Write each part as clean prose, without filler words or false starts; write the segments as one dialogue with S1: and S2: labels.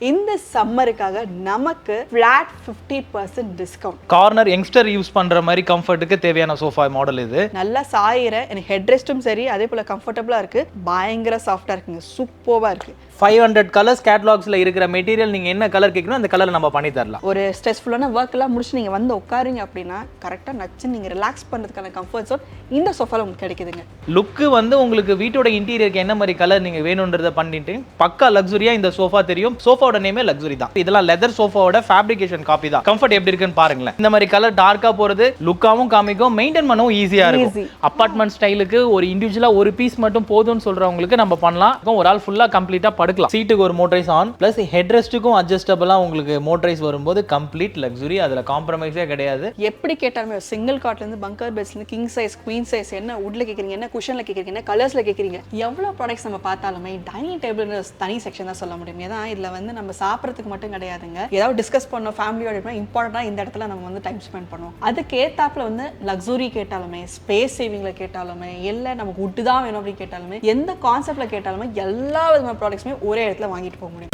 S1: இந்த சம்மருக்காக நமக்கு flat 50% discount.
S2: Corner youngster use பண்ற மாதிரி கம்ஃபர்ட்டுக்கு தேவையான சோஃபா மாடல் இது.
S1: நல்லா சாயிர எனக்கு ஹெட் ரெஸ்ட்டும் சரி, அதே போல கம்ஃபர்டபுளா இருக்கு, பயங்கர சாஃப்டா இருக்குங்க, சூப்பர்வா இருக்கு.
S2: 500 கலர்ஸ் கேட்டலாக்ஸ்ல இருக்கிற மெட்டீரியல் நீங்க என்ன கலர் கேட்கணும் அந்த கலர்ல நம்ம பண்ணி தரலாம்.
S1: ஒரு ஸ்ட்ரெஸ்ஃபுல்லான ஒர்க் எல்லாம் முடிச்சு நீங்க வந்து உட்காருங்க அப்படின்னா கரெக்டா நச்சு நீங்க ரிலாக்ஸ் பண்றதுக்கான கம்ஃபர்ட் ஜோன் இந்த சோஃபால உங்களுக்கு கிடைக்குதுங்க.
S2: லுக்கு வந்து உங்களுக்கு வீட்டோட இன்டீரியருக்கு என்ன மாதிரி கலர் நீங்க வேணும்ன்றத பண்ணிட்டு பக்கா லக்ஸுரியா இந்த சோஃபா தெரியும். சோஃபாவோட நேமே லக்ஸுரி தான். இதெல்லாம் லெதர் சோஃபாவோட ஃபேப்ரிகேஷன் காப்பி தான். கம்ஃபர்ட் எப்படி இருக்குன்னு பாருங்களேன். இந்த மாதிரி கலர் டார்க்கா போறது லுக்காவும் காமிக்கும், மெயின்டைன் பண்ணவும் ஈஸியா இருக்கும். அபார்ட்மெண்ட் ஸ்டைலுக்கு ஒரு இண்டிவிஜுவலா ஒரு பீஸ் மட்டும் போதும்னு சொல்றவங்களுக்கு நம்ம பண்ணலாம். ஒரு ஆள் ஃபுல்லா கம்ப்ளீட்டா படுக்கலாம். சீட்டுக்கு ஒரு மோட்டரைஸ் ஆன் பிளஸ் ஹெட் ரெஸ்ட்டுக்கும் அட்ஜஸ்டபிளா உங்களுக்கு மோட்டரைஸ் வரும்போது கம்ப்ளீட் லக்ஸுரி. அதுல காம்ப்ரமைஸே கிடையாது.
S1: எப்படி கேட்டாலுமே சிங்கிள் காட்ல இருந்து பங்கர் பெட்ஸ்ல இருந்து கிங் சைஸ், குவீன் சைஸ், என்ன வுட்ல கேக்குறீங்க, என்ன குஷன்ல கேக்குறீங்க, என்ன கலர்ஸ்ல கேக்குறீங்க, எவ்வளவு ப்ராடக்ட்ஸ் நம்ம பார்த்தாலுமே டைனிங் டேபிள் தனி செக்ஷன் தான் சொல்ல முடியும். ஏன்னா இதுல வந்து நம்ம சாப்பிட்றதுக்கு மட்டும் கிடையாதுங்க, ஏதாவது டிஸ்கஸ் பண்ணோம் ஃபேமிலியோட இம்பார்ட்டண்டா இந்த இடத்துல நம்ம வந்து டைம் ஸ்பெண்ட் பண்ணுவோம். அதுக்கு ஏத்தாப்புல வந்து லக்ஸுரி கேட்டாலுமே, ஸ்பேஸ் சேவிங்ல கேட்டாலுமே, இல்ல நமக்கு வுட் தான் வேணும் அப்படின்னு கேட்டாலுமே, எந்த கான்செப்ட்ல கேட்டாலுமே எல்லா விதமான ப்ராடக்ட்ஸுமே ஒரே இடத்துல வாங்கிட்டு போக முடியும்.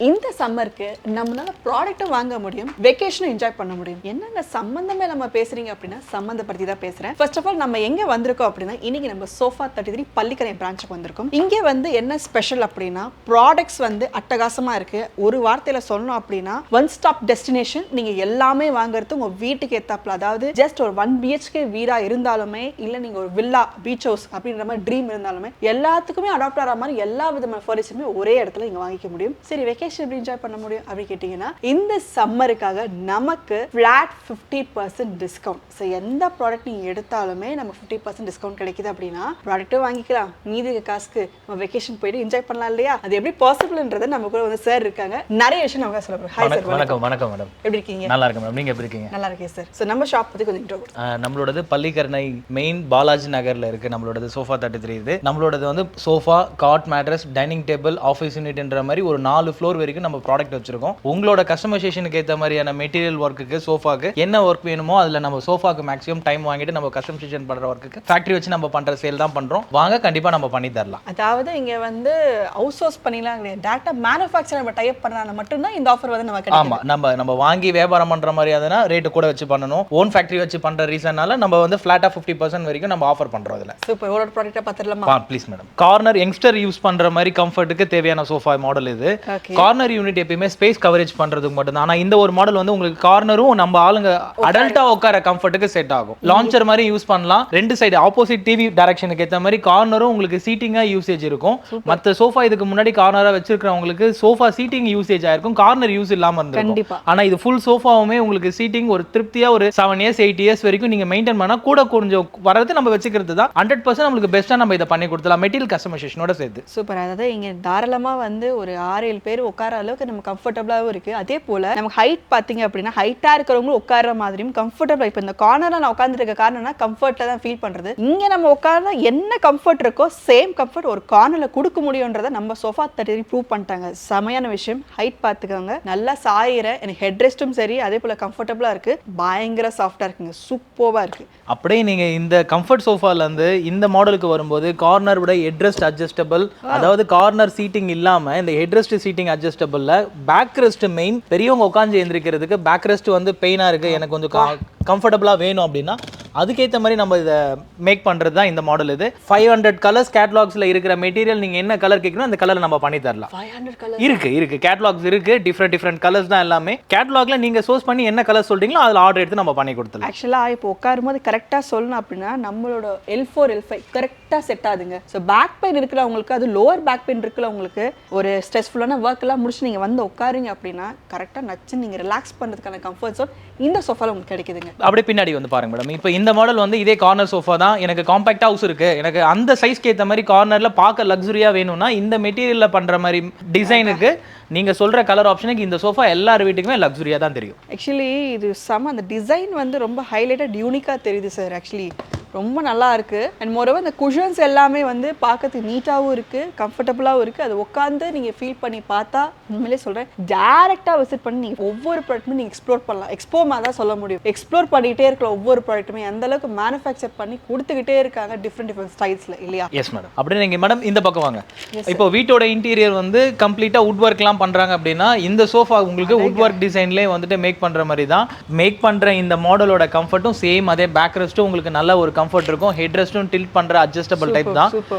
S1: இந்த சம்மருக்கு நம்மளால ப்ராடக்ட்டும் வாங்க முடியும், வெக்கேஷனும் என்ஜாய் பண்ண முடியும். என்னென்ன சம்பந்தமே நம்ம பேசுறீங்க அப்படின்னா சம்பந்தப்படுத்தி தான் பேசுறேன். ஃபர்ஸ்ட் ஆஃப் ஆல் நம்ம எங்க வந்திருக்கோம் அப்படின்னா இன்னைக்கு நம்ம சோஃபா 33 பள்ளிக்கரை பிரான்ச்சுக்கு வந்திருக்கோம். இங்க வந்து என்ன ஸ்பெஷல் அப்படின்னா ப்ராடக்ட்ஸ் வந்து அட்டகாசமா இருக்கு. ஒரு வார்த்தையில சொல்லணும் அப்படின்னா ஒன் ஸ்டாப் டெஸ்டினேஷன். நீங்க எல்லாமே வாங்குறது உங்க வீட்டுக்கு ஏத்தாப்புல, அதாவது ஜஸ்ட் ஒரு 1 BHK வீடா இருந்தாலுமே, இல்ல நீங்க ஒரு வில்லா, பீச் ஹவுஸ் அப்படின்ற மாதிரி ட்ரீம் இருந்தாலுமே எல்லாத்துக்குமே அடாப்ட் ஆகிற மாதிரி எல்லா விதமான ஃபர்னிச்சருமே ஒரே இடத்துல இங்க வாங்கிக்க முடியும். சரி, வெக்கேஷன் எப்படி என்ஜாய் பண்ண முடியும் அப்படி கேட்டீங்கன்னா இந்த சம்மருக்காக நமக்கு ஃபிளாட் 50% டிஸ்கவுண்ட். ஸோ எந்த ப்ராடக்ட் நீங்க எடுத்தாலுமே நம்ம 50% டிஸ்கவுண்ட் கிடைக்குது அப்படின்னா ப்ராடக்ட்டும் வாங்கிக்கலாம், மீதி காசுக்கு நம்ம வெக்கேஷன் போயிட்டு என்ஜாய் பண்ணலாம் இல்லையா? அது எப்படி பாசிபிள்ன்றதை நம்ம கூட வந்து சார் இருக்காங்க, நிறைய விஷயம் நமக்கு சொல்ல போறோம். Hi sir.
S2: வணக்கம். வணக்கம் மேடம்.
S1: எப்படி இருக்கீங்க?
S2: நல்லா இருக்கேன் மேடம். நீங்க எப்படி இருக்கீங்க?
S1: நல்லா இருக்கேன் சார். ஸோ நம்ம ஷாப் பத்தி கொஞ்சம்
S2: நம்மளோடது பள்ளிக்கரணை மெயின் பாலாஜி நகர்ல இருக்கு. நம்மளோடது சோஃபா 33 இது. நம்மளோடது வந்து sofa, cot, mattress, dining table, office யூனிட்ன்ற மாதிரி ஒரு 4 ஃப்ளோர் வரைக்கும் நம்ம ப்ராடக்ட் வச்சிருக்கோம். உங்களோட கஸ்டமைசேஷனுக்கு ஏற்ற மாதிரியான மெட்டீரியல் ஒர்க்குக்கு, சோஃபாக்கு என்ன ஒர்க் வேணுமோ அதுல நம்ம சோஃபாக்கு மேக்ஸிமம் டைம் வாங்கிட்டு நம்ம கஸ்டமைசேஷன் பண்ற ஒர்க்குக்கு ஃபேக்டரி வச்சு நம்ம பண்ற சேல் தான் பண்றோம். வாங்க, கண்டிப்பா நம்ம பண்ணி தரலாம்.
S1: அதாவது இங்க வந்து அவுட் சோர்ஸ் பண்ணிலாம் கிடையாது, டேரக்டா மேனுஃபேக்சர் நம்ம டைப் பண்ணால மட்டும் தான் இந்த ஆஃபர் வந்து நமக்கு கிடைக்கும்.
S2: ஆமா, நம்ம வாங்கி வியாபாரம் பண்ற மாதிரி அதனா ரேட் கூட வச்சு பண்ணனும். ஓன் ஃபேக்டரி வச்சு பண்ற ரீசன்னால நம்ம வந்து ஃபிளாட்டா 50% வரைக்கும் நம்ம ஆஃபர் பண்றோம். அதுல
S1: சூப்பர். ஒரு ப்ராடக்ட்ட பாத்துறலாமா?
S2: Please madam. Corner youngster use பண்ற மாதிரி கம்ஃபர்ட்டுக்கு தேவையான சோஃபா மாடல் இது. கார்னர் யூனிட் எப்பயுமே ஸ்பேஸ் கவரேஜ் பண்றதுக்கு மட்டும் தான். ஆனா இந்த ஒரு மாடல் வந்து உங்களுக்கு கார்னரும் நம்ம ஆளுங்க அடல்ட்டா உட்கார கம்ஃபர்ட்டுக்கு செட் ஆகும். லான்ச்சர் மாதிரி யூஸ் பண்ணலாம். ரெண்டு சைடு ஆப்போசிட் டிவி டைரக்ஷனுக்கு ஏத்த மாதிரி கார்னரும் உங்களுக்கு சீட்டிங்கா யூசேஜ் இருக்கும். மத்த சோஃபா இதுக்கு முன்னாடி கார்னரா வச்சிருக்கிறவங்களுக்கு சோஃபா சீட்டிங் யூசேஜ் ஆயிருக்கும், கார்னர் யூஸ் இல்லாம இருந்திருக்கும். ஆனா இது ஃபுல் சோஃபாவுமே உங்களுக்கு சீட்டிங் ஒரு திருப்தியா ஒரு 7 years 8 years வரைக்கும் நீங்க மெயின்டைன் பண்ணா கூட கொஞ்சம் வரது நம்ம வச்சுக்கிறது தான் 100% நம்மளுக்கு பெஸ்டா நம்ம இதை பண்ணி கொடுத்தலாம், மெட்டீரியல் கஸ்டமைசேஷனோட சேர்த்து.
S1: சூப்பர். அதாவது இங்க தாராளமா வந்து ஒரு 6-7 பேர் உட்கார அளவுக்கு நம்ம கம்ஃபர்டபுளாகவும் இருக்கு. அதே போல நமக்கு ஹைட் பார்த்தீங்க அப்படின்னா ஹைட்டா இருக்கிறவங்களும் உட்கார்ற மாதிரியும் கம்ஃபர்டபுள். இப்போ இந்த கார்னர்ல நான் உட்கார்ந்துட்டு இருக்க காரணம்னா கம்ஃபர்ட்ல தான் ஃபீல் பண்றது. இங்க நம்ம உட்கார்ந்தா என்ன கம்ஃபர்ட் இருக்கோ சேம் கம்ஃபர்ட் ஒரு கார்னர்ல கொடுக்க முடியும்ன்றதை நம்ம சோஃபா 33 ப்ரூவ் பண்ணிட்டாங்க. செமையான விஷயம். ஹைட் பார்த்துக்கோங்க, நல்லா சாயிர எனக்கு ஹெட் ரெஸ்ட்டும் சரி, அதே போல கம்ஃபர்டபுளா இருக்கு, பயங்கர சாஃப்டா இருக்குங்க, சூப்பர்வா இருக்கு.
S2: அப்படியே நீங்க இந்த கம்ஃபர்ட் சோஃபால இருந்து இந்த மாடலுக்கு வரும்போது கார்னர் விட ஹெட் ரெஸ்ட் அட்ஜஸ்டபிள், அதாவது கார்னர் சீட்டிங் இல்லாம இந்த ஹெட் ரெஸ்ட் சீட்டிங் அட்ஜஸ்டபிள்ல பேக் ரெஸ்ட் மெயின். பெரியவங்க உட்காந்து எந்திரிக்கிறதுக்கு பேக் ரெஸ்ட் வந்து பெயினா இருக்கு, எனக்கு கொஞ்சம் கம்ஃபர்டபுளா வேணும் அப்படின்னா அதுக்கேற்ற மாதிரி நம்ம இதை மேக் பண்றது தான் இந்த மாடல். இது 500 கலர்ஸ் கேட்டலாக்ஸ்ல இருக்கிற மெட்டீரியல் நீங்க என்ன கலர் கேட்கணும் அந்த கலர் நம்ம பண்ணி தரலாம்.
S1: 500 கலர்
S2: இருக்கு கேட்டலாக்ஸ் இருக்கு, டிஃப்ரெண்ட் கலர்ஸ் தான் எல்லாமே. கேட்டலாக்ல நீங்க சோர்ஸ் பண்ணி என்ன கலர் சொல்றீங்களோ அதுல ஆர்டர் எடுத்து நம்ம பண்ணி கொடுத்தலாம்.
S1: ஆக்சுவலா இப்போ உட்காரும்போது கரெக்டா சொல்லணும் அப்படின்னா நம்மளோட L4 L5 கரெக்டா செட் ஆகுதுங்க. ஸோ பேக் பெயின் இருக்கிறவங்களுக்கு, அது லோவர் பேக் பெயின் இருக்கிறவங்களுக்கு ஒரு ஸ்ட்ரெஸ்ஃபுல்லான ஒர்க் எல்லாம் முடிச்சு நீங்க வந்து உட்காருங்க அப்படின்னா கரெக்டா நச்சு நீங்க ரிலாக்ஸ் பண்றதுக்கான கம்ஃபர்ட் ஜோன் இந்த சோஃபால உங்களுக்கு கிடைக்குதுங்க.
S2: அப்படியே பின்னாடி வந்து பாருங்க மேடம். இப்போ இந்த மாடல் வந்து இதே கார்னர் சோஃபா தான். எனக்கு காம்பாக்ட் ஹவுஸ் இருக்கு, எனக்கு அந்த சைஸ்க்கு ஏற்ற மாதிரி கார்னர்ல பார்க்க லக்ஸுரியா வேணும்னா இந்த மெட்டீரியல்ல பண்ற மாதிரி டிசைனுக்கு நீங்க சொல்ற கலர் ஆப்ஷனுக்கு இந்த சோஃபா எல்லார் வீட்டுக்குமே லக்ஸுரியா தான் தெரியும்.
S1: ஆக்சுவலி இது அந்த டிசைன் வந்து ரொம்ப ஹைலைட்டட் யூனிக்கா தெரியுது சார். ஆக்சுவலி ரொம்ப நல்லா இருக்கு. அண்ட் மோரோவர் இந்த குஷன்ஸ் எல்லாமே வந்து பார்க்கறதுக்கு நீட்டாகவும் இருக்கு, கம்ஃபர்டபுளாகவும் இருக்கு. அது உட்காந்து நீங்க ஃபீல் பண்ணி பார்த்தா உண்மையிலே சொல்றேன், டைரக்டா விசிட் பண்ணி நீங்க ஒவ்வொரு ப்ராடக்ட்டுமே நீங்க எக்ஸ்ப்ளோர் பண்ணலாம். எக்ஸ்ப்ளோர் தான் சொல்ல முடியும். எக்ஸ்ப்ளோர் பண்ணிட்டே இருக்கிற ஒவ்வொரு ப்ராடக்ட்டுமே அந்த அளவுக்கு மேனுஃபேக்சர் பண்ணி கொடுத்துக்கிட்டே இருக்காங்க டிஃப்ரெண்ட் ஸ்டைல்ஸ்ல இல்லையா?
S2: Yes madam. அப்படியே நீங்க மேடம் இந்த பக்கம் வாங்க. இப்போ வீட்டோட இன்டீரியர் வந்து கம்ப்ளீட்டா வுட் ஒர்க்லாம் பண்றாங்க அப்படின்னா இந்த சோஃபா உங்களுக்கு வுட் ஒர்க் டிசைன்லேயே வந்துட்டு மேக் பண்ற மாதிரி தான். மேக் பண்ற இந்த மாடலோட கம்ஃபர்ட்டும் சேம் அதே பேக் ரெஸ்ட்டும் உங்களுக்கு நல்ல ஒரு கம்ஃபர்ட் இருக்கும். ஹெட் ரெஸ்ட்டும் டில்ட் பண்ற அட்ஜஸ்டபிள் டைப் தான்.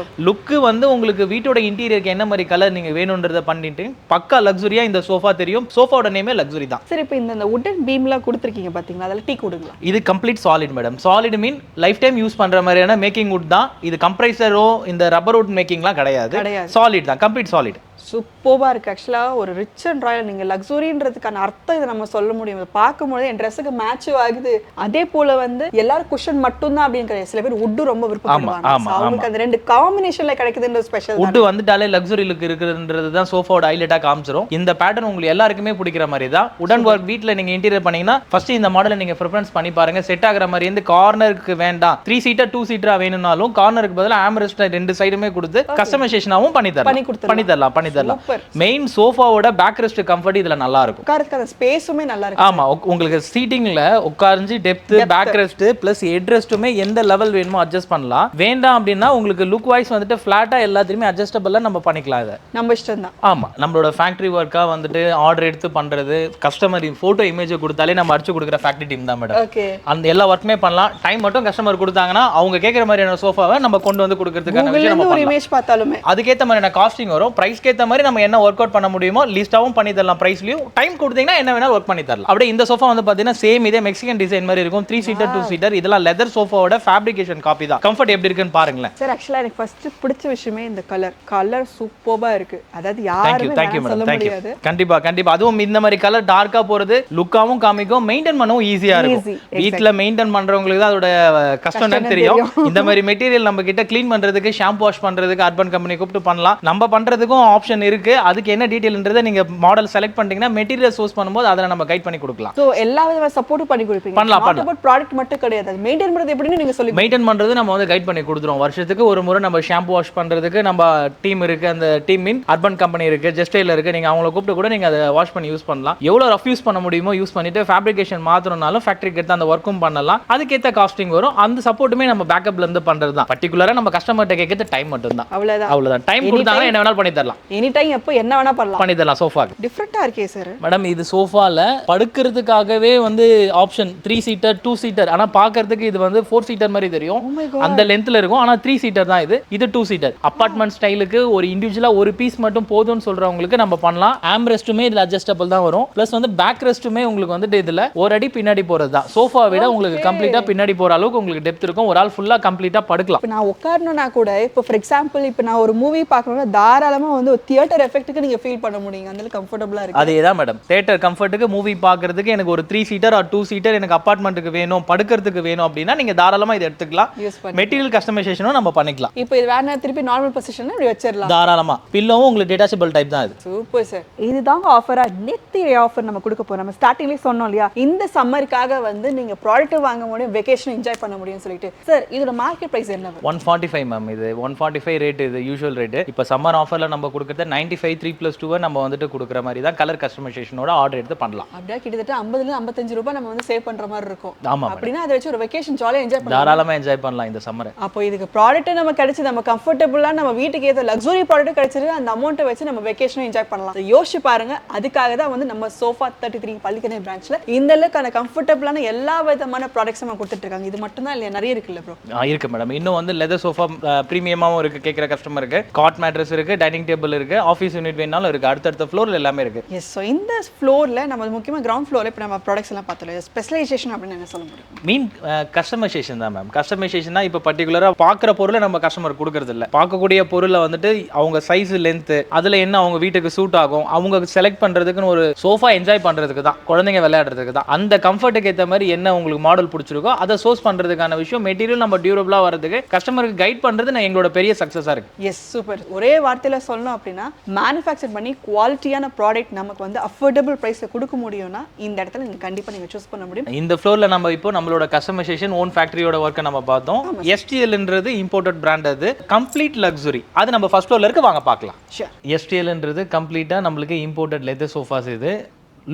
S2: லுக்கு வந்து உங்களுக்கு வீட்டோட இன்டீரியருக்கு என்ன மாதிரி கலர் நீங்க வேணும்ன்றத பண்ணிட்டு பக்கா லக்ஸரியா இந்த சோஃபா தெரியும். சோஃபாவோட நேமே லக்ஸரி தான்.
S1: சரி, இப்போ இந்த வுடன் பீம்லாம் கொடுத்துருக்கீங்க பாத்தீங்களா, அதில் டீ கொடுங்களா?
S2: இது கம்ப்ளீட் சாலிட் மேடம். சாலிட் மீன் லைஃப் டைம் யூஸ் பண்ற மாதிரியான மேக்கிங் வுட் தான் இது. கம்ப்ரைசரோ இந்த ரப்பர் வுட் மேக்கிங்லாம் கிடையாது. சாலிட் தான், கம்ப்ளீட் சாலிட்.
S1: சூப்பராக இருக்குது. ஆக்சுவலாக ஒரு ரிச் அண்ட் ராயல் நீங்கள் லக்ஸுரின்றதுக்கான அர்த்தம் இதை நம்ம சொல்ல முடியும். இதை பார்க்கும்போது என் ட்ரெஸ்ஸுக்கு மேட்சும் ஆகுது. அதே போல் வந்து எல்லாரும் குஷன் மட்டும்தான் அப்படின்னு கிடையாது. சில பேர் வுட்டு ரொம்ப விருப்பப்படுவாங்க. அவங்களுக்கு அந்த ரெண்டு காம்பினேஷனில் கிடைக்குதுன்ற ஸ்பெஷல்.
S2: வுட்டு வந்துட்டாலே லக்ஸுரி லுக் இருக்குன்றது தான் சோஃபாவோட ஹைலைட்டாக காமிச்சிரும். இந்த பேட்டர்ன் உங்களுக்கு எல்லாருக்குமே பிடிக்கிற மாதிரி தான். உடன் ஒர்க் வீட்டில் நீங்கள் இன்டீரியர் பண்ணீங்கன்னா ஃபர்ஸ்ட் இந்த மாடலை நீங்கள் ப்ரிஃபரன்ஸ் பண்ணி பாருங்க. செட் ஆகிற மாதிரி இருந்து கார்னருக்கு வேண்டாம் 3 சீட்டர் 2 சீட்டரா வேணும்னாலும் கார்னருக்கு பதிலாக ஆம்ரெஸ்ட் 2 சைடுமே கொடுத்து கஸ்டமைசேஷனாகவும் பண்ணி தரலாம். மெயின் சோஃபாவோட பேக் ரெஸ்ட் கம்ஃபர்ட் இதுல நல்லா இருக்கும்.
S1: உட்கார்றதுக்கான ஸ்பேஸுமே நல்லா இருக்கு.
S2: ஆமா, உங்களுக்கு சீட்டிங்ல உட்கார்ந்து depth back rest plus head ரெஸ்ட்டுமே எந்த லெவல் வேணுமோ அட்ஜஸ்ட் பண்ணலாம். வேண்டாம் அப்படின்னா உங்களுக்கு லுக் வைஸ் வந்துட்டு ஃபிளாட்டா எல்லாத்தையுமே அட்ஜஸ்டபிளா நம்ம பண்ணிக்கலாம். இதை
S1: நம்ம இஷ்டம் தான்.
S2: ஆமா, நம்மளோட ஃபேக்டரி ஒர்க்கா வந்துட்டு ஆர்டர் எடுத்து பண்றது, கஸ்டமர் போட்டோ இமேஜ் கொடுத்தாலே நம்ம அடிச்சு கொடுக்குற ஃபேக்டரி டீம் தான் மேடம்.
S1: ஓகே,
S2: அந்த எல்லா ஒர்க்குமே பண்ணலாம். டைம் மட்டும் கஸ்டமர் கொடுத்தாங்கன்னா அவங்க கேட்குற மாதிரியான சோஃபாவை நம்ம கொண்டு வந்து கொடுக்கறதுக்கான விஷயம் நம்ம
S1: ஒரு இமேஜ் பார்த்தாலுமே
S2: அதுக்கேற்ற மாதிரியான காஸ்டிங் வரும். பிரைஸ்க்கு ஏற்ற மாதிரி நம்ம என்ன ஒர்க் அவுட் பண்ண முடியுமோ லிஸ்டாவும் பண்ணி தரலாம். பிரைஸ்லயும் டைம் கொடுத்தீங்கன்னா என்ன வேணா ஒர்க் பண்ணி தரலாம். அப்படியே இந்த சோஃபா வந்து பாத்தீங்கன்னா சேம் இதே மெக்சிகன் டிசைன் மாதிரி இருக்கும். 3 சீட்டர் 2 சீட்டர் இதெல்லாம் லெதர் சோஃபாவோட ஃபேப்ரிகேஷன் காப்பி தான். கம்ஃபர்ட் எப்படி இருக்குன்னு பாருங்களேன்.
S1: சார் ஆக்சுவலா எனக்கு ஃபர்ஸ்ட் பிடிச்ச விஷயமே இந்த கலர் சூப்பரா இருக்கு. அதாவது யாருமே சொல்ல முடியாது.
S2: கண்டிப்பா அதுவும் இந்த மாதிரி கலர் டார்க்கா போறது லுக்காவும் காமிக்கும், மெயின்டைன் பண்ணவும் ஈஸியா இருக்கும். வீட்ல மெயின்டைன் பண்றவங்களுக்கு தான் அதோட கஷ்டம் தெரியும். இந்த மாதிரி மெட்டீரியல் நம்ம கிட்ட க்ளீன் பண்றதுக்கு, ஷாம்பு வாஷ் பண்றதுக்கு அர்பன் கம்பெனி கூப்பிட்டு பண்ணலாம். நம்ம பண்றதுக்கும் ஆப்ஷன் இருக்கு. அதுக்கு என்ன டீடைல்ன்றதை நீங்க மாடல் செலக்ட் பண்ணிட்டீங்கன்னா மெட்டீரியல் சோர்ஸ் பண்ணும்போது அதை நம்ம கைட் பண்ணி கொடுக்கலாம்.
S1: சோ எல்லா விதமான சப்போர்ட்டும் பண்ணி கொடுப்பீங்க.
S2: பண்ணலாம்.
S1: ப்ராடக்ட் மட்டும் கிடையாது, அது மெயின்டைன் பண்றது எப்படின்னு நீங்க சொல்லுங்க.
S2: மெயின்டைன் பண்றது நம்ம வந்து கைட் பண்ணி கொடுத்துருவோம். வருஷத்துக்கு ஒரு முறை நம்ம ஷாம்பு வாஷ் பண்றதுக்கு நம்ம டீம் இருக்கு. அந்த டீம் மீன் அர்பன் கம்பெனி இருக்கு, ஜெஸ்டைல இருக்கு. நீங்க அவங்கள கூப்பிட்டு கூட நீங்க அதை வாஷ் பண்ணி யூஸ் பண்ணலாம். எவ்வளவு ரஃப் யூஸ் பண்ண முடியுமோ யூஸ் பண்ணிட்டு ஃபேப்ரிகேஷன் மாத்தணும்னாலும் ஃபேக்டரிக்கு எடுத்து அந்த ஒர்க்கும் பண்ணலாம். அதுக்கேற்ற காஸ்டிங் வரும். அந்த சப்போர்ட்டுமே நம்ம பேக்கப்ல இருந்து பண்றது தான். பர்டிகுலரா நம்ம கஸ்டமர்ட்ட கேட்கறது டைம் மட்டும் தான். அவ்வளவுதான். டைம் கொடுத்தாங்க என்ன வேணாலும் பண்ணி தரலாம்.
S1: எனி டைம் எப்போ என்ன வேணா பண்ணி
S2: தரலாம். சோஃபாக்கு
S1: டிஃபரெண்டா இருக்கே சார்.
S2: மேடம் இது சோஃபால படுக்கிறதுக்காகவே வந்து ஆப்ஷன் 3 சீட்டர் 2 சீட்டர். ஆனா பாக்கிறதுக்கு இது வந்து 4 சீட்டர் மாதிரி தெரியும். அந்த லென்த்ல இருக்கும். ஆனா 3 சீட்டர் தான் இது. இது 2 சீட்டர். அபார்ட்மெண்ட் ஸ்டைலுக்கு ஒரு இண்டிவிஜுவலா ஒரு பீஸ் மட்டும் போதும்னு சொல்றவங்களுக்கு நம்ம பண்ணலாம். ஆம் ரெஸ்ட்டுமே இதுல அட்ஜஸ்டபிள் தான் வரும். பிளஸ் வந்து பேக் ரெஸ்ட்டுமே உங்களுக்கு வந்து இதுல ஒரு அடி பின்னாடி போறது தான். சோஃபா விட உங்களுக்கு கம்ப்ளீட்டா பின்னாடி போற அளவுக்கு உங்களுக்கு டெப்த் இருக்கும். ஒரு ஆள் ஃபுல்லா கம்ப்ளீட்டா படுக்கலாம்.
S1: நான் உட்காரணும்னா கூட இப்போ ஃபார் எக்ஸாம்பிள் இப்போ நான் ஒரு மூவி பார்க்கணும்னா தாராளமா வந்து ஒரு தியேட்டர் எஃபெக்ட்டுக்கு நீங்க ஃபீல் பண்ண முடியுங்க. அந்த அளவுக்கு கம்ஃபர்ட்டபிளா இருக்கு.
S2: அதேதான் மேடம். தியேட்டர் கம்ஃபர்ட்டுக்கு மூவி பார்க்கிறதுக்கு எனக்கு ஒரு 3 சீட்டர் ஆர் 2 சீட்டர் எனக்கு அபார்ட்மெண்ட்டுக்கு வேணும், படுக்கிறதுக்கு வேணும் அப்படின்னா நீங்க தாராளமா இதை எடுத்துக்கலாம். மெட்டீரியல் கஸ்டமைசேஷனும் நம்ம பண்ணிக்கலாம்.
S1: இப்போ இது வேணா திருப்பி நார்மல் பொசிஷன்ல இப்படி வச்சிரலாம்
S2: தாராளமா. பில்லோவும் உங்களுக்கு டிட்டாச்சபிள் டைப் தான் இது.
S1: Super sir. இதுதாங்க ஆஃபரா நெத்தி ஆஃபர் நம்ம கொடுக்க போறோம். நம்ம ஸ்டார்டிங்லயே சொன்னோம் இல்லையா, இந்த சம்மருக்காக வந்து நீங்க ப்ராடக்ட் வாங்க முடியும், வெகேஷன் என்ஜாய் பண்ண முடியும்னு சொல்லிட்டு. சார் இதோட மார்க்கெட் பிரைஸ் என்ன?
S2: 145 மேம். இது 145 ரேட். இது யூசுவல் ரேட். இப்போ சம்மர் ஆஃபர்ல நம்ம கொடுக்கறது 95 3+2 நம்ம வந்துட்டு கொடுக்குற மாதிரி தான். கலர் கஸ்டமைசேஷனோட ஆர்டர் எடுத்து பண்ணலாம்.
S1: அப்படியே கிட்டத்தட்ட 50 ல 55 ரூபாய் நம்ம வந்து சேவ் பண்ற மாதிரி இருக்கும்.
S2: ஆமா.
S1: அப்படினா அதை வச்சு ஒரு வெகேஷன் ஜாலியா என்ஜாய் பண்ணலாம்.
S2: தாராளமா என்ஜாய் பண்ணலாம் இந்த சம்மர்.
S1: அப்போ இதுக்கு ப்ராடக்ட் நம்ம கிடைச்சு நம்ம கம்ஃபர்ட்டபிளா நம்ம வீட்டுக்கு ஏத்த லக்ஸரி ப்ராடக்ட் கிடைச்சிருக்கு. அந்த அமௌண்ட்டை வச்சு நம்ம வெகேஷன் என்ஜாய் பண்ணலாம். யோசிச்சு பாருங்க. அதுக்காக தான் வந்து நம்ம சோஃபா 33 பள்ளிக்கரணை பிரான்ச்ல இந்த அளவுக்கான கம்ஃபர்ட்டபிளான எல்லா விதமான ப்ராடக்ட்ஸ் நம்ம கொடுத்துட்டு இருக்காங்க. இது மட்டும் தான் இல்ல, நிறைய இருக்குல்ல ப்ரோ?
S2: இருக்கு மேடம். இன்னும் வந்து லெதர் சோஃபா பிரீமியமாவும் இருக்கு. கேக்குற கஸ்டமருக்கு காட் மேட்ரஸ் இருக்கு, டைனிங் டேபிள் இருக்கு, ஆஃபீஸ் யூனிட் வேணாலும் இருக்கு. அடுத்த ஃப்ளோர்ல எல்லாமே இருக்கு.
S1: எஸ். சோ இந்த ஃப்ளோர்ல நம்ம முக்கியமா கிரவுண்ட் ஃப்ளோர்ல இப்போ நம்ம ப்ராடக்ட்ஸ் எல்லாம் பார்த்தோம். ஸ்பெஷலைசேஷன் அப்படின்னு என்ன சொல்ல முடியும்?
S2: மீன் கஸ்டமைசேஷன் தான் மேம். கஸ்டமைசேஷன் தான். இப்போ பர்டிகுலரா பார்க்குற பொருளை நம்ம கஸ்டமர் கொடுக்கறது இல்லை. பார்க்கக்கூடிய பொருளை வந்துட்டு அவங்க சைஸ் லென்த் அதுல என்ன அவங்க வீட்டுக்கு சூட் ஆகும் அவங்க செலக்ட் பண்றதுக்குன்னு ஒரு சோஃபா என்ஜாய் பண்றதுக்கு தான், குழந்தைங்க விளையாடுறதுக்கு தான். அந்த கம்ஃபர்ட்டுக்கு ஏற்ற மாதிரி என்ன உங்களுக்கு மாடல் பிடிச்சிருக்கோ அதை சோர்ஸ் பண்றதுக்கான விஷயம், மெட்டீரியல் நம்ம டியூரபிளா வரதுக்கு கஸ்டமருக்கு கைட் பண்றது நான் எங்களோட பெரிய சக்சஸா இருக்கு.
S1: Yes, super. ஒரே வார்த்தையில சொல்லணும் அப்படின்னா அப்படின்னா மேனுஃபேக்சர் பண்ணி குவாலிட்டியான ப்ராடக்ட் நமக்கு வந்து அஃபோர்டபுள் ப்ரைஸ்ல கொடுக்க முடியும்னா இந்த இடத்துல நீங்க கண்டிப்பா நீங்க சூஸ் பண்ண முடியும்.
S2: இந்த ஃப்ளோர்ல நம்ம இப்போ நம்மளோட கஸ்டமைசேஷன் ஓன் ஃபேக்டரியோட ஒர்க்கை நம்ம பார்த்தோம். STLன்றது இம்போர்ட்டட் பிராண்ட், அது கம்ப்ளீட் லக்ஸுரி. அது நம்ம ஃபர்ஸ்ட் ஃப்ளோர்ல இருக்கு, வாங்க பார்க்கலாம். STLன்றது கம்ப்ளீட்டா நம்மளுக்கு இம்போர்ட்டட் லெதர் சோஃபாஸ். இது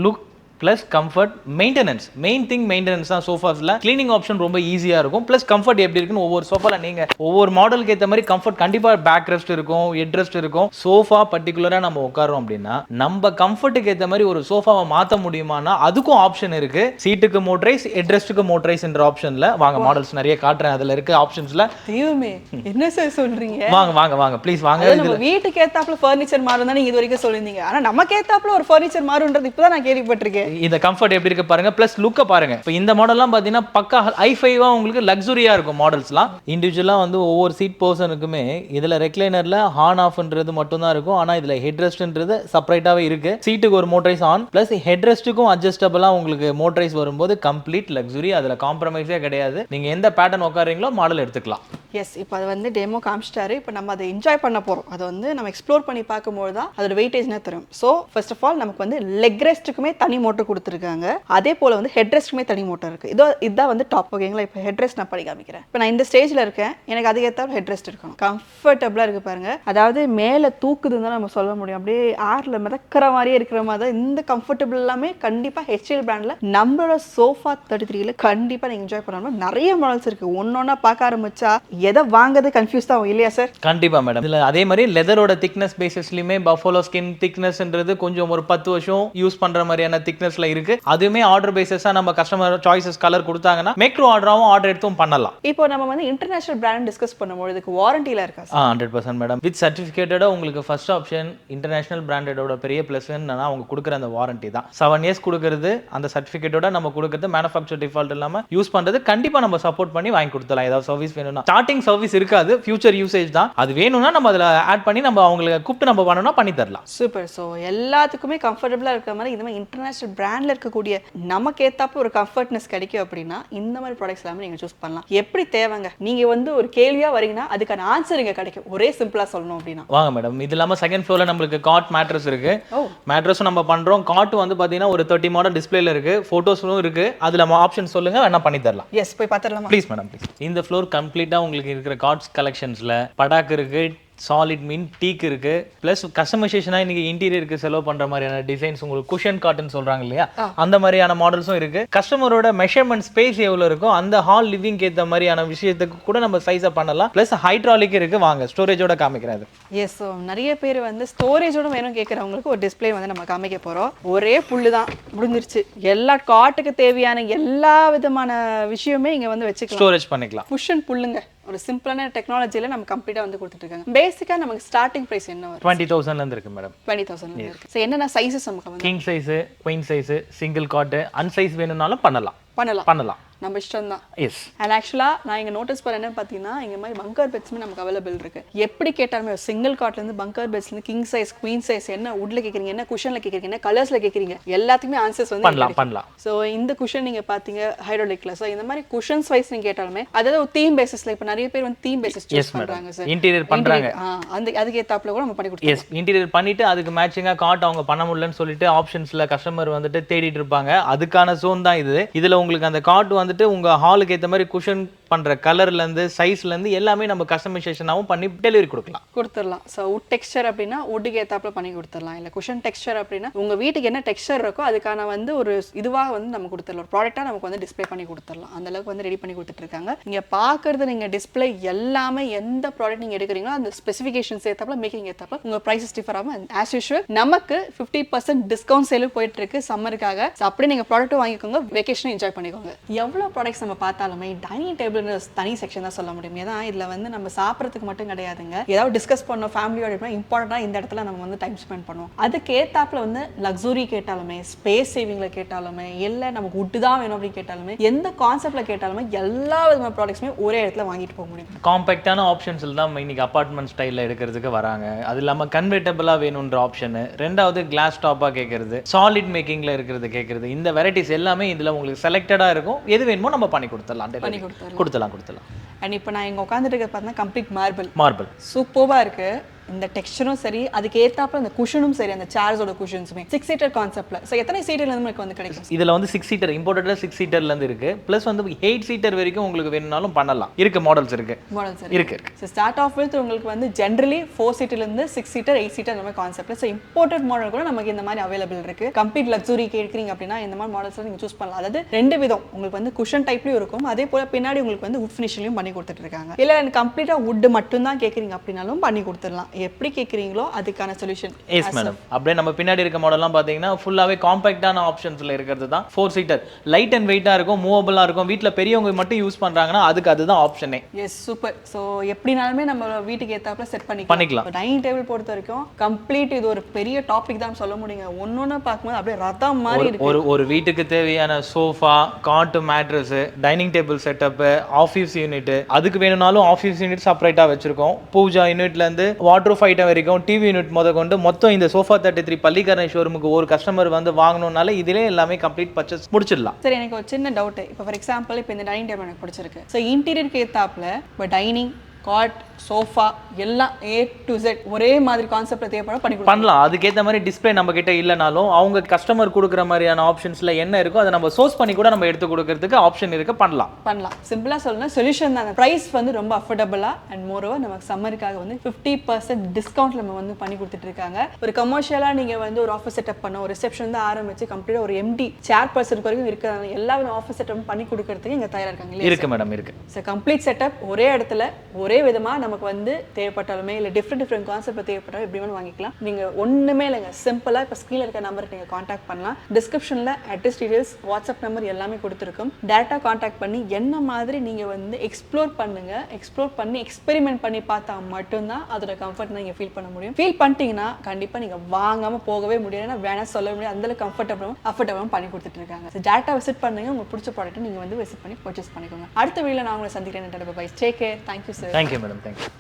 S2: look plus comfort, maintenance, main thing maintenance தான். சோஃபாஸில் க்ளீனிங் ஆப்ஷன் ரொம்ப ஈஸியாக இருக்கும். ப்ளஸ் கம்ஃபர்ட் எப்படி இருக்குன்னு ஒவ்வொரு சோஃபாவில் நீங்கள் ஒவ்வொரு மாடலுக்கு ஏற்ற மாதிரி கம்ஃபர்ட் கண்டிப்பாக பேக் ரெஸ்ட் இருக்கும், ஹெட் ரெஸ்ட் இருக்கும். சோஃபா பர்டிகுலராக நம்ம உட்காரோம் அப்படின்னா நம்ம கம்ஃபர்ட்டுக்கு ஏற்ற மாதிரி ஒரு சோஃபாவை மாற்ற முடியுமானா அதுக்கும் ஆப்ஷன் இருக்கு. சீட்டுக்கு மோட்டரைஸ், ஹெட் ரெஸ்ட்டுக்கு மோட்டரைஸ்ன்ற ஆப்ஷனில் வாங்க மாடல்ஸ் நிறைய காட்டுறேன். அதில் இருக்க ஆப்ஷன்ஸில்
S1: தெய்வமே என்ன சார் சொல்றீங்க?
S2: வாங்க வாங்க வாங்க ப்ளீஸ் வாங்க.
S1: நம்ம வீட்டுக்கு ஏத்தாப்புல ஃபர்னிச்சர் மாறும் தான் நீங்க இது வரைக்கும் சொல்லியிருந்தீங்க. ஆனா நமக்கு ஏத்தாப்புல ஒரு ஃபர்னிச்சர் மாறுன்றது இப்பதான் நான் கேள்விப்பட்டிருக்கேன்.
S2: இந்த கம்ஃபர்ட் எப்படி இருக்கு பாருங்க, பிளஸ் லுக்க பாருங்க. இப்போ இந்த மாடல்லாம் பாத்தீங்கன்னா பக்கா ஹை-ஃபைவா உங்களுக்கு லக்ஸுரியா இருக்கும் மாடல்ஸ்லாம். இண்டிவிஜுவலா வந்து ஒவ்வொரு சீட் பர்சனுக்குமே இதுல ரெக்லைனர்ல ஆன் ஆஃப்ன்றது மட்டும் தான் இருக்கும். ஆனா இதுல ஹெட் ரெஸ்ட்ன்றது செப்பரேட்டாவே இருக்கு. சீட்டுக்கு ஒரு மோட்டரைஸ் ஆன், பிளஸ் ஹெட் ரெஸ்ட்டுக்கும் அட்ஜஸ்டபிளா உங்களுக்கு மோட்டரைஸ் வரும்போது கம்ப்ளீட் லக்ஸுரி. அதுல காம்ப்ரமைஸே கிடையாது. நீங்க எந்த பேட்டர்ன் உட்காரீங்களோ மாடல் எடுத்துக்கலாம்.
S1: எஸ், இப்போ அது வந்து டெமோ காமிச்சிட்டாரு. இப்போ நம்ம அதை என்ஜாய் பண்ண போறோம். அதை வந்து நம்ம எக்ஸ்ப்ளோர் பண்ணி பார்க்கும்போது தான் அதோட வெயிட்டேஜ்னா தெரியும். ஸோ ஃபர்ஸ்ட் ஆஃப் ஆல் நமக்கு வந்து லெக் ரெஸ்ட்டுக்குமே தனி மோட்டர் கொடுத்துருக்காங்க. அதே போல வந்து ஹெட் ரெஸ்ட்டுக்குமே தனி மோட்டர் இருக்கு. இதுதான் வந்து டாப். ஓகேங்களா? இப்போ ஹெட் ரெஸ்ட் நான் பண்ணி காமிக்கிறேன். இப்போ நான் இந்த ஸ்டேஜ்ல இருக்கேன், எனக்கு அதுக்கேற்ற ஹெட் ரெஸ்ட் இருக்கணும். கம்ஃபர்டபுளா இருக்கு பாருங்க. அதாவது மேலே தூக்குதுன்னு நம்ம சொல்ல முடியும். அப்படியே ஏர்ல மிதக்கிற மாதிரியே இருக்கிற மாதிரி தான் இந்த கம்ஃபர்டபுள் எல்லாமே கண்டிப்பா HL பிராண்ட்ல நம்மளோட சோஃபா 33ல கண்டிப்பா நீங்க என்ஜாய் பண்ணணும். நிறைய மாடல்ஸ் இருக்கு. ஒன்னொன்னா பார்க்க ஆரம்பிச்சா எதை வாங்குறது கன்ஃபியூஸ் தான் இல்லையா சார்?
S2: கண்டிப்பா மேடம். இதுல அதே மாதிரி லெதரோட திக்னஸ் பேசிஸ்லயுமே பஃபலோ ஸ்கின் திக்னஸ்ன்றது கொஞ்சம் ஒரு 10 வருஷம் யூஸ் பண்ற மாதிரியான திக்னஸ்ல இருக்கு. அதுவுமே ஆர்டர் பேசிஸா நம்ம கஸ்டமர் சாய்ஸஸ் கலர் கொடுத்தாங்கன்னா மேக் டு ஆர்டராவும் ஆர்டர் எடுத்தும் பண்ணலாம்.
S1: இப்போ நம்ம வந்து இன்டர்நேஷனல் பிராண்ட் டிஸ்கஸ் பண்ணும்போது இதுக்கு வாரண்டில இருக்கா சார்?
S2: 100% மேடம். வித் சர்டிஃபிகேட்டடா உங்களுக்கு ஃபர்ஸ்ட் ஆப்ஷன் இன்டர்நேஷனல் பிராண்டடோட பெரிய பிளஸ் என்னன்னா அவங்க கொடுக்குற அந்த வாரண்டி தான். 7 இயர்ஸ் கொடுக்குறது, அந்த சர்டிஃபிகேட்டோட நம்ம கொடுக்குறது, மேனுஃபேக்சர் டிஃபால்ட் இல்லாம யூஸ் பண்றது கண்டிப்பா நம்ம சப்போர்ட் பண்ணி வாங்கி கொடுத்தலாம். ஏதாவது சர்வீஸ் வேணும்னா ஸ்டார்டிங் சர்வீஸ் இருக்காது, ஃபியூச்சர் யூசேஜ் தான். அது வேணும்னா நம்ம அதில் ஆட் பண்ணி நம்ம அவங்களுக்கு கூப்பிட்டு நம்ம பண்ணணும்னா பண்ணி தரலாம்.
S1: சூப்பர். ஸோ எல்லாத்துக்குமே கம்ஃபர்டபுளாக இருக்கிற மாதிரி இந்த மாதிரி இன்டர்நேஷனல் பிராண்டில் இருக்கக்கூடிய நமக்கு ஏத்தாப்ப ஒரு கம்ஃபர்ட்னஸ் கிடைக்கும் அப்படின்னா இந்த மாதிரி ப்ராடக்ட்ஸ் எல்லாமே நீங்கள் சூஸ் பண்ணலாம். எப்படி தேவைங்க? நீங்கள் வந்து ஒரு கேள்வியாக வரீங்கன்னா அதுக்கான ஆன்சர் இங்கே கிடைக்கும். ஒரே சிம்பிளாக சொல்லணும் அப்படின்னா
S2: வாங்க மேடம். இது இல்லாமல் செகண்ட் ஃப்ளோரில் நம்மளுக்கு காட் மேட்ரஸ் இருக்கு. மேட்ரஸும் நம்ம பண்ணுறோம். காட் வந்து பார்த்தீங்கன்னா ஒரு 30 மாடல் டிஸ்பிளேல இருக்கு, ஃபோட்டோஸும் இருக்கு. அதில் ஆப்ஷன் சொல்லுங்க, வேணா பண்ணி தரலாம்.
S1: எஸ், போய் பார்த்துடலாமா?
S2: Please madam please. இந்த ஃப்ளோர் கம்ப்ளீட்டாக உங்களுக்கு இருக்கிற காட்ஸ் கலெக்ஷன்ஸ்ல படாக் இருக்கு, சாலிட் மீன் டீக் இருக்கு, பிளஸ் கஸ்டமைசேஷனா இன்னைக்கு இன்டீரியருக்கு செலவு பண்ற மாதிரியான டிசைன்ஸ், உங்களுக்கு குஷன் காட்டன் சொல்றாங்க இல்லையா, அந்த மாதிரியான மாடல்ஸும் இருக்கு. கஸ்டமரோட மெஷர்மெண்ட் ஸ்பேஸ் எவ்வளவு இருக்கோ அந்த ஹால் லிவிங் ஏற்ற மாதிரியான விஷயத்துக்கு கூட நம்ம சைஸா பண்ணலாம். பிளஸ் ஹைட்ராலிக் இருக்கு. வாங்க ஸ்டோரேஜோட காமிக்கிறது.
S1: எஸ், ஸோ நிறைய பேர் வந்து ஸ்டோரேஜோட வேணும் கேட்குறவங்களுக்கு ஒரு டிஸ்பிளே வந்து நம்ம காமிக்க போறோம். ஒரே புல்லு தான் முடிஞ்சிருச்சு. எல்லா காட்டுக்கு தேவையான எல்லா விதமான விஷயமே இங்க வந்து வச்சுக்கலாம்,
S2: ஸ்டோரேஜ் பண்ணிக்கலாம்.
S1: குஷன் புல்லுங்க. ஒரு சிம்பிளான டெக்னாலஜில நம்ம கம்ப்ளீட்டா வந்து கொடுத்துட்டு இருக்காங்க. பேசிக்கா நமக்கு ஸ்டார்டிங் பிரைஸ் என்ன வரும்?
S2: 20,000ல இருந்து இருக்கு மேடம்.
S1: 20,000ல இருக்கு. சோ என்னென்ன சைஸஸ் நமக்கு வந்து?
S2: King size, queen size, single cot, அன்சைஸ் வேணும்னாலும் பண்ணலாம்.
S1: நம்ம இஷ்டம் தான்.
S2: எஸ்.
S1: அண்ட் ஆக்சுவலா நான் இங்க நோட்டீஸ் பண்ண என்ன பாத்தீங்கன்னா இங்க மாதிரி பங்கர் பெட்ஸ்மே நமக்கு அவைலபிள் இருக்கு. எப்படி கேட்டாலுமே சிங்கிள் காட்ல இருந்து பங்கர் பெட்ஸ்ல இருந்து கிங் சைஸ், குயின் சைஸ், என்ன வுட்ல கேக்குறீங்க, என்ன குஷன்ல கேக்குறீங்க, என்ன கலர்ஸ்ல கேக்குறீங்க, எல்லாத்துக்குமே ஆன்சர்ஸ் வந்து
S2: பண்ணலாம்.
S1: சோ இந்த குஷன் நீங்க பாத்தீங்க ஹைட்ராலிக்ல. சோ இந்த மாதிரி குஷன்ஸ் வைஸ் நீங்க கேட்டாலுமே அதாவது ஒரு தீம் பேசிஸ்ல இப்ப நிறைய பேர் வந்து தீம் பேசிஸ் சூஸ் பண்றாங்க சார்.
S2: இன்டீரியர் பண்றாங்க.
S1: அதுக்கு ஏத்தாப்புல கூட நம்ம பண்ணி கொடுத்தோம்.
S2: எஸ், இன்டீரியர் பண்ணிட்டு அதுக்கு மேட்சிங்கா காட் அவங்க பண்ண முடியலன்னு சொல்லிட்டு ஆப்ஷன்ஸ்ல கஸ்டமர் வந்துட்டு தேடிட்டு இருப்பாங்க. அதுக்கான ஜோன் தான் இது. இதுல உங்களுக்கு அந்த காட் வந்துட்டு உங்க ஹாலுக்கு ஏத்த மாதிரி குஷன் பண்ற கலர்ல இருந்து சைஸ்ல இருந்து எல்லாமே நம்ம கஸ்டமைசேஷனாவும் பண்ணி டெலிவரி கொடுத்துடலாம்.
S1: ஸோ வுட் டெக்ஸ்சர் அப்படின்னா வுட்டுக்கு ஏத்தாப்புல பண்ணி கொடுத்துடலாம். இல்ல குஷன் டெக்ஸ்சர் அப்படின்னா உங்க வீட்டுக்கு என்ன டெக்ஸ்சர் இருக்கோ அதுக்கான வந்து ஒரு இதுவாக வந்து நம்ம கொடுத்துடலாம். ஒரு ப்ராடக்டா நமக்கு வந்து டிஸ்பிளே பண்ணி கொடுத்துடலாம். அந்த அளவுக்கு வந்து ரெடி பண்ணி கொடுத்துட்டு இருக்காங்க. நீங்க பாக்குறது நீங்க டிஸ்பிளே எல்லாமே எந்த ப்ராடக்ட் நீங்க எடுக்கிறீங்களோ அந்த ஸ்பெசிஃபிகேஷன்ஸ் ஏத்தாப்புல மேக்கிங் ஏத்தாப்புல உங்க பிரைசஸ் டிஃபர் ஆகும். ஆஸ் யூஷுவல் நமக்கு 50% டிஸ்கவுண்ட் சேல் போயிட்டு இருக்கு சம்மருக்காக. அப்படி நீங்க ப்ராடக்ட்டும் வாங்கிக்கோங்க, வெக்கேஷன் என்ஜாய் பண்ணிக்கோங்க. எவ்வளவு ப்ராடக்ட்ஸ் நம்ம பார்த்தாலுமே டைனிங் டேபிள் தனி செக்ஷன் தான் சொல்ல முடியும். ஏன்னா இதுல வந்து நம்ம சாப்பிட்றதுக்கு மட்டும் கிடையாதுங்க. ஏதாவது டிஸ்கஸ் பண்ணோம் ஃபேமிலியோட இம்பார்ட்டண்டா இந்த இடத்துல நம்ம வந்து டைம் ஸ்பெண்ட் பண்ணுவோம். அதுக்கு ஏத்தாப்புல வந்து லக்ஸுரி கேட்டாலுமே, ஸ்பேஸ் சேவிங்ல கேட்டாலுமே, இல்ல நமக்கு வுட் தான் வேணும் அப்படின்னு கேட்டாலுமே, எந்த கான்செப்ட்ல கேட்டாலுமே எல்லா விதமான ப்ராடக்ட்ஸுமே ஒரே இடத்துல வாங்கிட்டு போக முடியும்.
S2: காம்பேக்டான ஆப்ஷன்ஸ்ல தான் இன்னைக்கு அபார்ட்மெண்ட் ஸ்டைல்ல எடுக்கிறதுக்கு வராங்க. அது இல்லாம கன்வெர்ட்டபிளா வேணும்ன்ற ஆப்ஷன், ரெண்டாவது கிளாஸ் டாப்பா கேட்கறது, சாலிட் மேக்கிங்ல இருக்கிறது கேட்கறது, இந்த வெரைட்டிஸ் எல்லாமே இதுல உங்களுக்கு செலக்டடா இருக்கும். எது வேணுமோ நம்ம பண்ணி கொடுத்துடலாம்.
S1: அண்ட் இப்போ நான் இங்க உட்காந்துட்டு இருக்க பார்த்தா கம்ப்ளீட் மார்பிள்
S2: மார்பிள்
S1: சூப்பர்வா இருக்கு. இந்த டெக்ஸ்சரும் சரி, அதுக்கு ஏத்தாப்புல அந்த குஷனும் சரி, அந்த சேர்ஸோட குஷன்ஸுமே 6 சீட்டர் கான்செப்ட்ல. ஸோ எத்தனை சீட்டர்ல இருந்து நமக்கு வந்து கிடைக்கும்?
S2: இதுல வந்து 6 சீட்டர் இம்போர்ட்டட்ல 6 சீட்டர்ல இருந்து இருக்கு. ப்ளஸ் வந்து 8 சீட்டர் வரைக்கும் உங்களுக்கு வேணும்னாலும் பண்ணலாம். இருக்கு மாடல்ஸ் இருக்கு. இருக்கு.
S1: ஸோ ஸ்டார்ட் ஆஃப் வித் உங்களுக்கு வந்து ஜென்ரலி 4 சீட்டர்ல இருந்து 6 சீட்டர் 8 சீட்டர் அந்த மாதிரி கான்செப்ட்ல. ஸோ இம்போர்ட்டட் மாடல் கூட நமக்கு இந்த மாதிரி அவைலபிள் இருக்கு. கம்ப்ளீட் லக்ஸுரி கேட்குறீங்க அப்படின்னா இந்த மாதிரி மாடல்ஸ் நீங்க சூஸ் பண்ணலாம். அதாவது ரெண்டு விதம், உங்களுக்கு வந்து குஷன் டைப்லயும் இருக்கும், அதே போல பின்னாடி உங்களுக்கு வந்து வுட் ஃபினிஷ்லயும் பண்ணி கொடுத்துட்டு இருக்காங்க. இல்ல கம்ப்ளீட்டா வுட் மட்டும் தான் கேட்குறீங்க அப்படின்னாலும் பண்ணி கொடுத்துடலாம். எப்படி கேட்குறீங்களோ அதுக்கான சொல்யூஷன்.
S2: Yes madam. அப்படியே நம்ம பின்னாடி இருக்க மாடல்லாம் பாத்தீங்கன்னா ஃபுல்லாவே காம்பாக்டான ஆப்ஷன்ஸ்ல இருக்கிறது தான் 4 சீட்டர். லைட் அண்ட் வெயிட்டா இருக்கும், மூவபிளா இருக்கும். வீட்ல பெரியவங்க மட்டும் யூஸ் பண்றாங்கன்னா அதுக்கு அதுதான் ஆப்ஷனே.
S1: Yes super. ஸோ எப்படினாலுமே நம்ம வீட்டுக்கு ஏத்தாப்புல செட் பண்ணிக்கலாம். டைனிங் டேபிள் பொறுத்த வரைக்கும் கம்ப்ளீட் இது ஒரு பெரிய டாபிக் தான் சொல்ல முடியுங்க. ஒன்னொன்னு பார்க்கும்போது அப்படியே ரதம் மாதிரி இருக்கு.
S2: ஒரு வீட்டுக்கு தேவையான sofa, cot, mattress, dining table setup, office unit, அதுக்கு வேணும்னாலும் ஆஃபீஸ் யூனிட் செப்பரேட்டா வச்சிருக்கோம். பூஜா யூனிட்ல இருந்து வாட்டர் ஃபைட்டர் வரைக்கும் டிவி யூனிட் முத கொண்டு மொத்தம் இந்த சோஃபா 33 பள்ளிக்கரணை ஷோரூமுக்கு ஒரு கஸ்டமர் வந்து வாங்கணும்னால இதிலே எல்லாமே கம்ப்ளீட் பர்ச்சேஸ் முடிச்சிடலாம்.
S1: சரி, எனக்கு ஒரு சின்ன டவுட். இப்போ ஃபார் எக்ஸாம்பிள் இப்போ இந்த டைனிங் டேபிள் எனக்கு பிடிச்சிருக்கு. ஸோ இன்டீரியருக்கு ஏத்தாப்புல இப்போ டைனிங், காட், சோஃபா எல்லாம் A to Z ஒரே மாதிரி கான்செப்ட்ல தேவைப்பட
S2: பண்ணலாம். அதுக்கேற்ற மாதிரி டிஸ்பிளே நம்ம கிட்ட இல்லைனாலும் அவங்க கஸ்டமர் கொடுக்குற மாதிரியான ஆப்ஷன்ஸ்ல என்ன இருக்கோ அதை நம்ம சோர்ஸ் பண்ணி கூட நம்ம எடுத்து கொடுக்கறதுக்கு ஆப்ஷன் இருக்கு. பண்ணலாம். சிம்பிளா சொல்லணும், சொல்யூஷன் தான். பிரைஸ் வந்து ரொம்ப அஃபோர்டபுளா அண்ட் மோரோவர் நமக்கு சம்மருக்காக வந்து 50% டிஸ்கவுண்ட்ல நம்ம வந்து பண்ணி கொடுத்துட்டு இருக்காங்க. ஒரு கமர்ஷியலா நீங்க வந்து ஒரு ஆஃபீஸ் செட்டப் பண்ண ஒரு ரிசப்ஷன் தான் ஆரம்பிச்சு கம்ப்ளீட்டா ஒரு எம்டி சேர் பர்சன் வரைக்கும் இருக்கிறாங்க. எல்லா ஆஃபீஸ் செட்டப் பண்ணி கொடுக்கறதுக்கு இங்க தயாரா இருக்காங்க. இருக்கு மேடம், இருக்கு.
S1: ஸோ கம்ப்ளீட் செட்டப் ஒரே இடத்துல ஒரே விதமா நமக்கு வந்து தேவைப்பட்டாலுமே இல்லை டிஃப்ரெண்ட் கான்செப்ட் தேவைப்பட்டாலும் எப்படி வேணும் வாங்கிக்கலாம். நீங்க ஒண்ணுமே இல்லைங்க, சிம்பிளா இப்போ ஸ்க்ரீன்ல இருக்க நம்பருக்கு நீங்க கான்டாக்ட் பண்ணலாம். டிஸ்கிரிப்ஷன்ல அட்ரஸ் டீடைல்ஸ், வாட்ஸ்அப் நம்பர் எல்லாமே கொடுத்துருக்கும். டேரக்டா கான்டாக்ட் பண்ணி என்ன மாதிரி நீங்க வந்து எக்ஸ்ப்ளோர் பண்ணுங்க. எக்ஸ்ப்ளோர் பண்ணி எக்ஸ்பெரிமெண்ட் பண்ணி பார்த்தா மட்டும்தான் அதோட கம்ஃபர்ட் நீங்க ஃபீல் பண்ண முடியும். ஃபீல் பண்ணிட்டீங்கன்னா கண்டிப்பா நீங்க வாங்காம போகவே முடியாது. ஏன்னா வேணா சொல்ல முடியாது, அந்த அளவுக்கு அஃபோர்டபுளும் பண்ணி கொடுத்துட்டு இருக்காங்க. டேரக்டா விசிட் பண்ணுங்க, உங்களுக்கு பிடிச்ச ப்ராடக்ட் நீங்க வந்து விசிட் பண்ணி பர்ச்சேஸ் பண்ணிக்கோங்க. அடுத்த வீடியோல நான் உங்களை சந்திக்கிறேன். Bye, take care. Thank you sir.
S2: Thank you madam. Thank you.